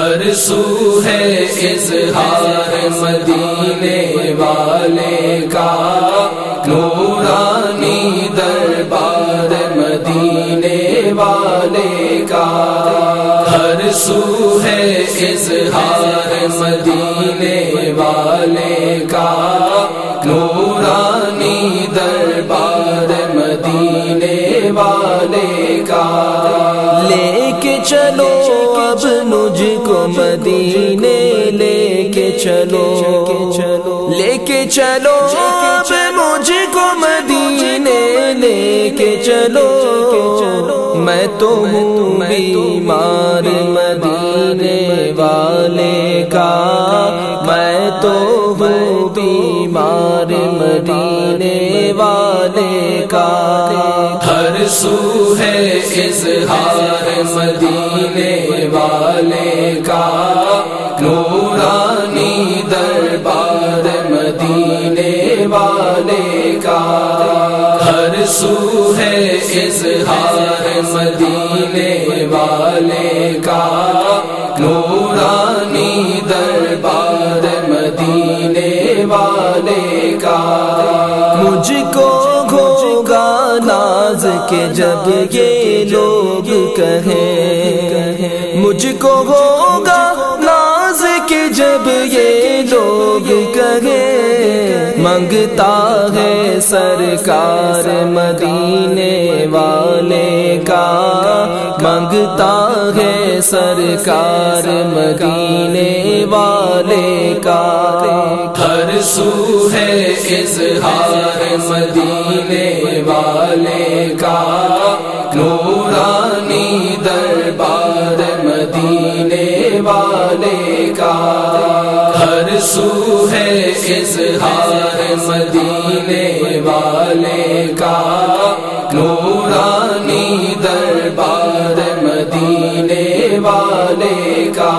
ہر سو ہے اظہار مدینے والے کا، نورانی دربار مدینے والے کا، ہر سو ہے اظہار مدینے والے کا، نورانی دربار مدینے والے کا۔ لے کے چلو اب مجھ کو مدینے، لے کے چلو، لے کے چلو اب مجھ کو مدینے، لے کے چلو، میں تو ہوں بیمار مدینے والے کا، میں تو ہوں بیمار مدینے والے کا۔ ہر سو ہے اظہار مدینے والے کا، نورانی دربار مدینے والے کا، ہر سو ہے اظہار مدینے والے کا، نورانی دربار مدینے والے کا۔ مجھ کو ہوگا ناز کے جب یہ لوگ کہیں، مجھ کو ہوگا ناز کے جب یہ لوگ کہیں، منگتا ہے سرکار مدینے والے کا، منگتا ہے سرکار مدینے والے کا۔ ہر سو ہے اظہار مدینے والے کا، نورانی دربار مدینے والے کا، ہر سو ہے اظہار مدینے والے کا، نورانی دربار مدینے والے کا۔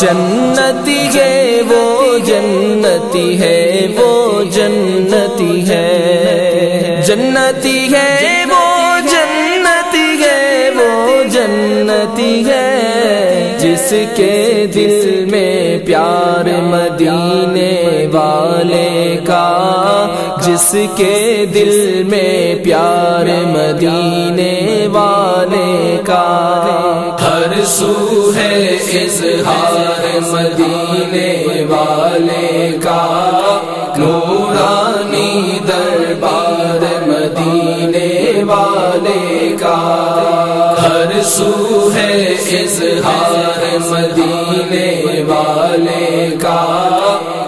جنتی ہے وہ جنتی ہے وہ جنتی ہے، جنتی ہے وہ جنتی ہے وہ جنتی ہے، جس کے دل میں پیار مدینے والے کا، جس کے دل میں پیار مدینے والے کا۔ ہر سو ہے اظہار مدینے والے کا، نورانی دربار مدینے والے کا، ہر سو ہے اظہار مدینے والے کا،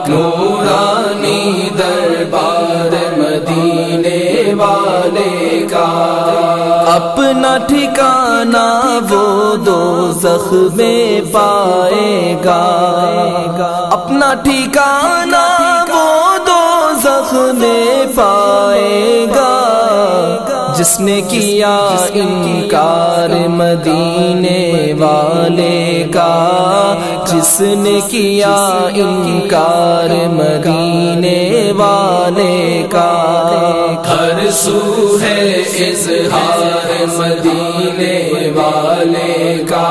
نورانی دربار مدینے والے کا۔ اپنا ٹھکانہ وہ دوزخ میں پائے گا، اپنا ٹھکانہ وہ دوزخ میں پائے گا، جس نے کیا انکار مدینے والے کا، جس نے کیا انکار مدینے والے کا۔ ہر سو ہے اظہار مدینے والے کا،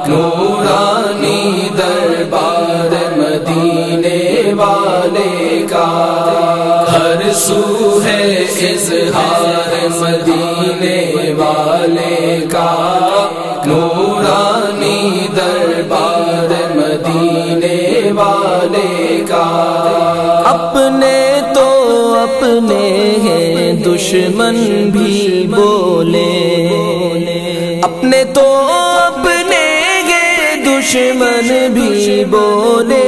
نورانی دربار مدینے والے کا، ہر سو ہے اظہار مدینے والے کا، نورانی دربار مدینے والے کا۔ اپنے تو اپنے ہیں دشمن بھی بولے، اپنے تو اپنے ہیں دشمن بھی بولے،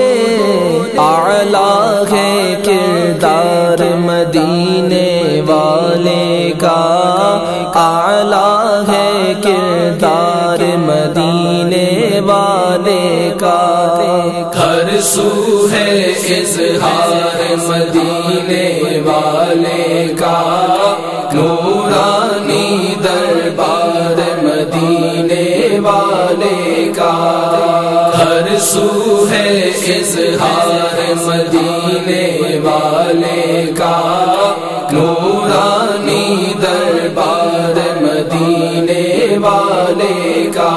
اعلیٰ ہے کردار مدینے والے کا، اعلیٰ ہے کردار مدینے والے کا۔ ہر سو ہے اظہار مدینے والے کا، نورانی دربار مدینے والے کا، ہر سو ہے اظہار مدینے والے کا، نورانی دربار مدینے والے کا۔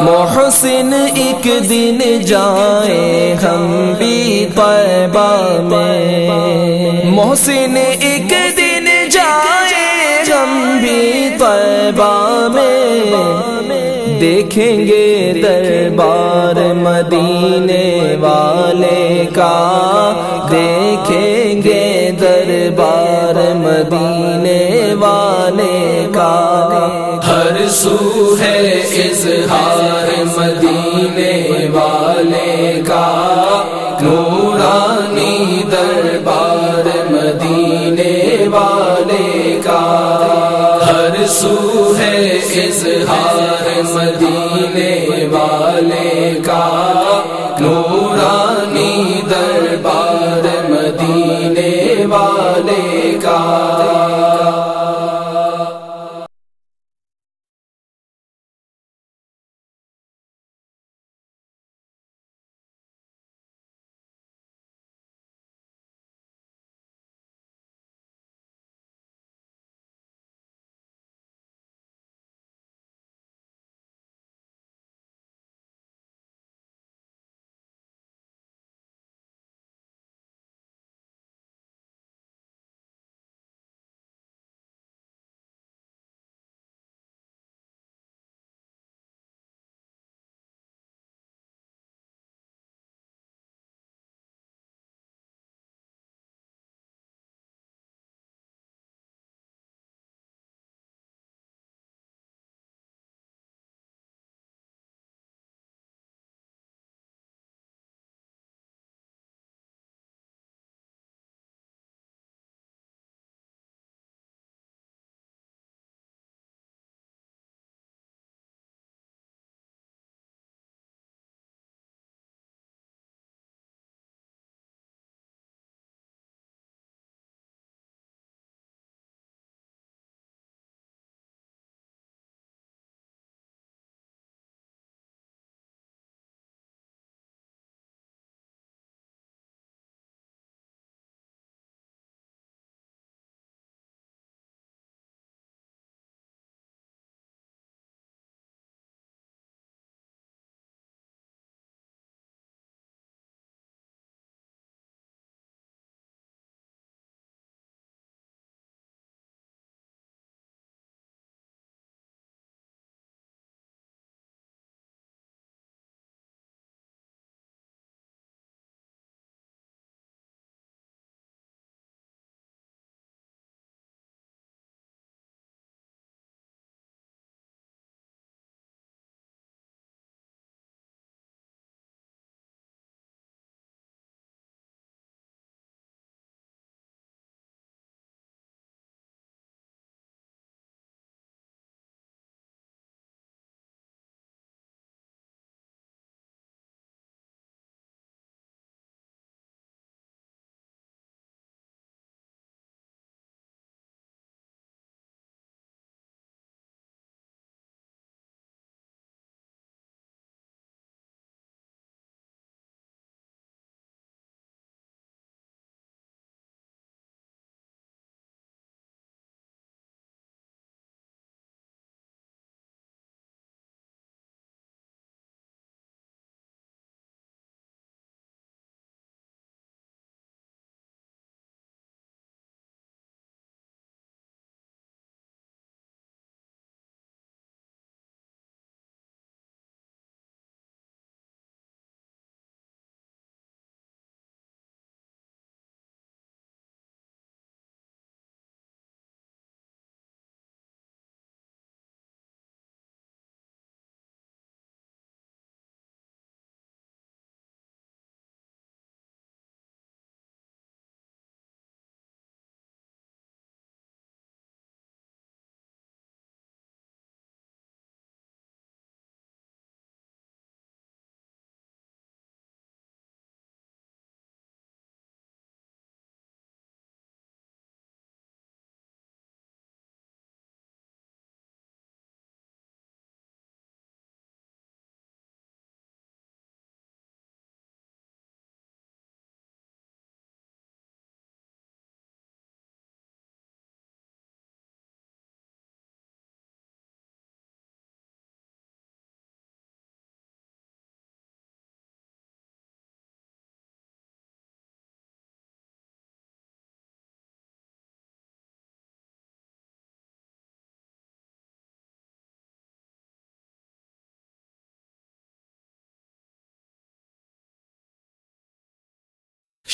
محسن ایک دن جائیں ہم بھی طیبہ میں، محسن ایک دن جائیں ہم بھی طیبہ میں، دیکھیں گے دربار مدینے والے کا، دیکھیں گے دربار مدینے والے کا، ہر سو ہے اظہار مدینے والے کا، نورانی دربار مدینے والے کا، ہر سو ہے اظہار مدینے والے کا، نورانی دربار مدینے والے کا۔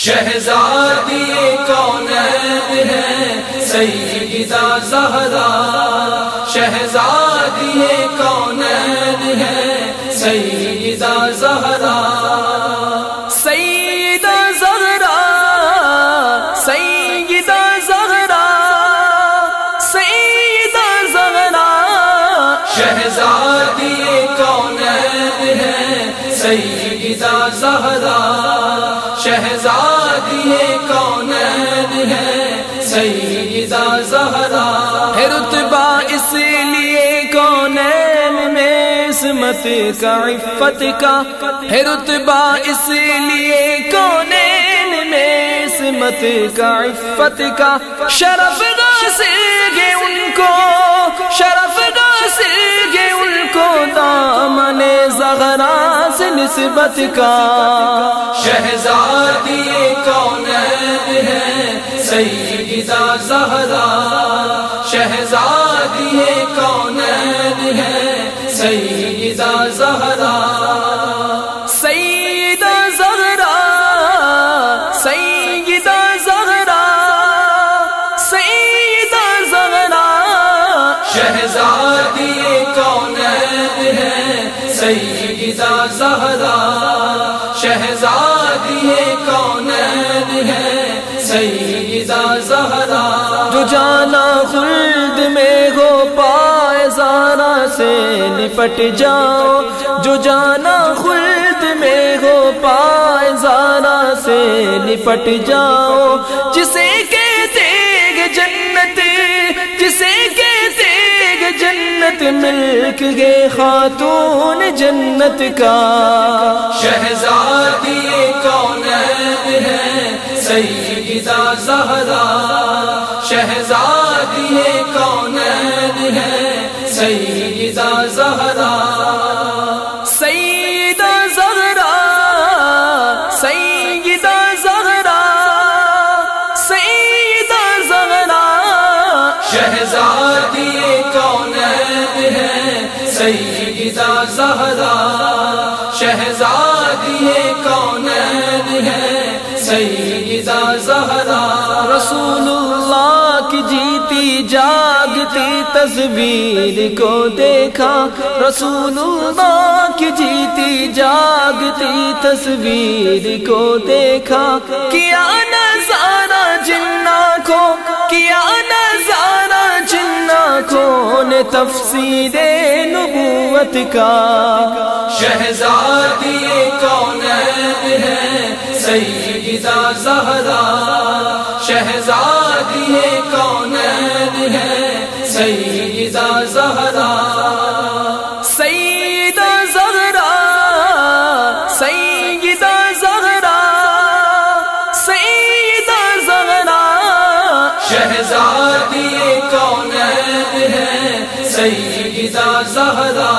شہزادی کونین ہے سیدہ زہرا، شہزادی کونین ہے سیدہ زہرا، سیدہ زہرا، سیدہ زہرا، سیدہ زہرا، شہزادی کونین ہے سیدہ زہرا، شہزادی کونین ہے سیدہ زہرا، ہے رتبہ اس لیے کونین میں عصمت کا عفت کا، ہے رتبہ اس لیے کونین میں عصمت کا عفت کا، شرف حاصل ہے ان کو، شرف حاصل ہے ان کو دامن زہرا سے نسبت کا، شہزادی کونین ہے سیدہ زہرا، شہزادی کونین ہے سیدہ زہرا، سیدہ زہرا، سیدہ زہرا، سیدہ زہرا، شہزادی کونین ہے سیدہ زہرا، شہزادی کونین ہے سیدہ زہرا، جو جانا خلد میں ہو پائے زہرا سے لپٹ جاؤ، جو جانا خلد میں ہو پائے زہرا سے لپٹ جاؤ، جسے کہتے ہیں جنت، جسے کہتے ہیں جنت، ملک ہے خاتون جنت کا، شہزادی کونین ہے سیدہ زہرا، شہزادی کونین ہے سیدہ زہرا، سیدہ زہرا، سیدہ زہرا، سیدہ زہرا، شہزادی کونین ہے سیدہ زہرا، شہزادی کونین ہے سیدہ زہرا، رسول اللہ کی جیتی جاگتی تصویر کو دیکھا، رسول اللہ کی جیتی جاگتی تصویر کو دیکھا، کیا نظارہ جنہ کو، کیا نظارہ جنہ کو نے تفسیر نبوت کا، شہزادی کونین ہے سیدہ زہرا، شہزادی کونین ہے سیدہ زہرا، سیدہ زہرا، سیدہ زہرا، سیدہ زہرا، شہزادی کونین ہے سیدہ زہرا،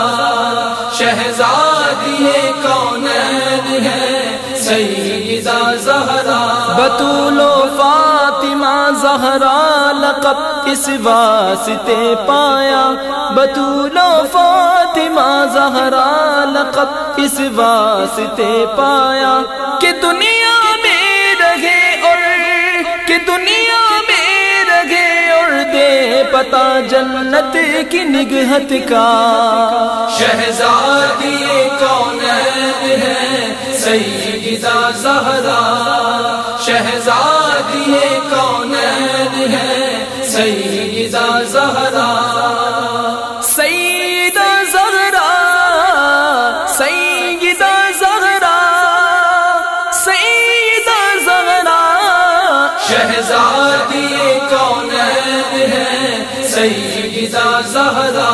شہزادی کونین ہے سیدہ زہرا، بطول و فاطمہ زہرا لقب اس واسطے پایا، بطول و فاطمہ زہرا لقب اس واسطے پایا، کہ دنیا میں رہے اور کہ دنیا میں رہے اور دے پتہ جنت کی نگہت کا، شہزادی کونین ہے سیدہ زہرا، شہزادی کونین ہے سیدہ زہرا، سیدہ زہرا، سیدہ زہرا، سیدہ زہرا، شہزادی کونین ہے سیدہ زہرا،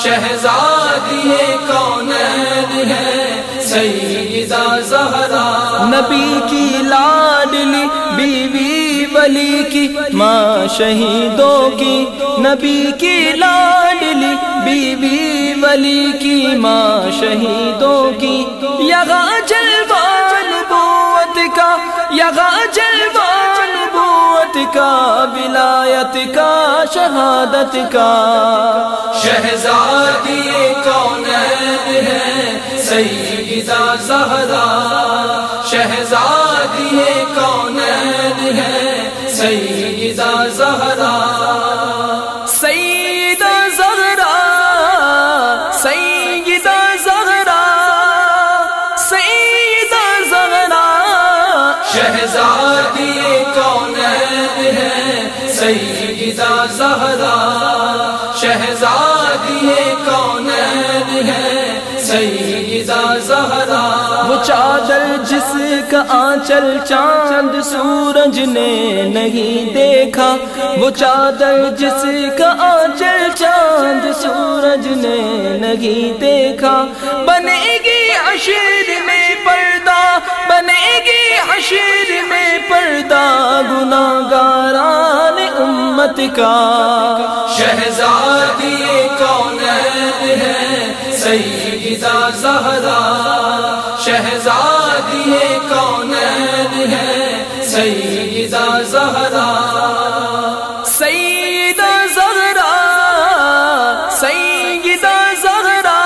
شہزادی کونین ہے سیدہ زہرا، نبی کی لاڈلی بیوی ولی کی ماں شہیدوں کی، نبی کی لاڈلی بیوی ولی کی ماں شہیدوں کی، یہاں جلوہ نبوت کا، یہاں جلوہ نبوت کا، ولایت کا، شہادت کا، شہزادی کونین ہے سیدہ زہرا، شہزادی سیدہ زہرا، وہ چادر جس کا آنچل چاند سورج نے نہیں دیکھا، وہ چادر جس کا آنچل چاند سورج نے نہیں دیکھا، بنے گی حشر میں پردہ، بنے گی حشر میں پردہ گناہگاران امت کا، شہزادی کونین ہے سیدہ زہرا، شہزادی کونین ہے سیدہ زہرا، سیدہ زہرا، سیدہ زہرا،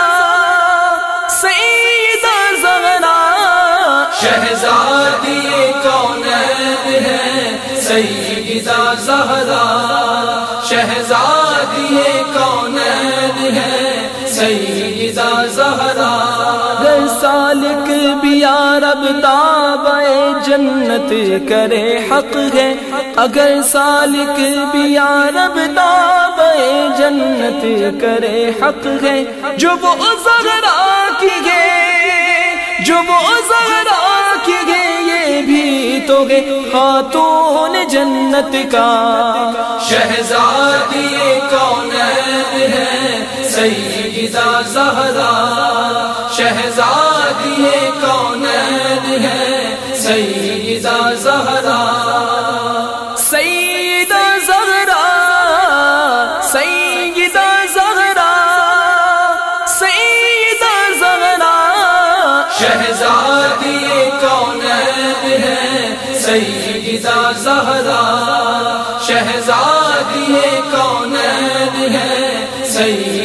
سیدہ زہرا، شہزادی کونین ہے سیدہ زہرا، شہزادی کونین ہے سیدہ زہرا، اگر سالک بھی یارب تابع جنت کرے حق ہے، اگر سالک بھی یارب تابع جنت کرے حق ہے، جو وہ زہرا کی ہے، جو وہ زہرا کی ہے، یہ بھی تو ہے خاتون جنت کا، شہزادی کونین ہے سیدہ زہرا، شہزادی کونین ہے سیدہ زہرا، سیدہ زہرا، سیدہ زہرا، سیدہ زہرا، شہزادی کونین ہے سیدہ زہرا، شہزادی کونین ہے سیدہ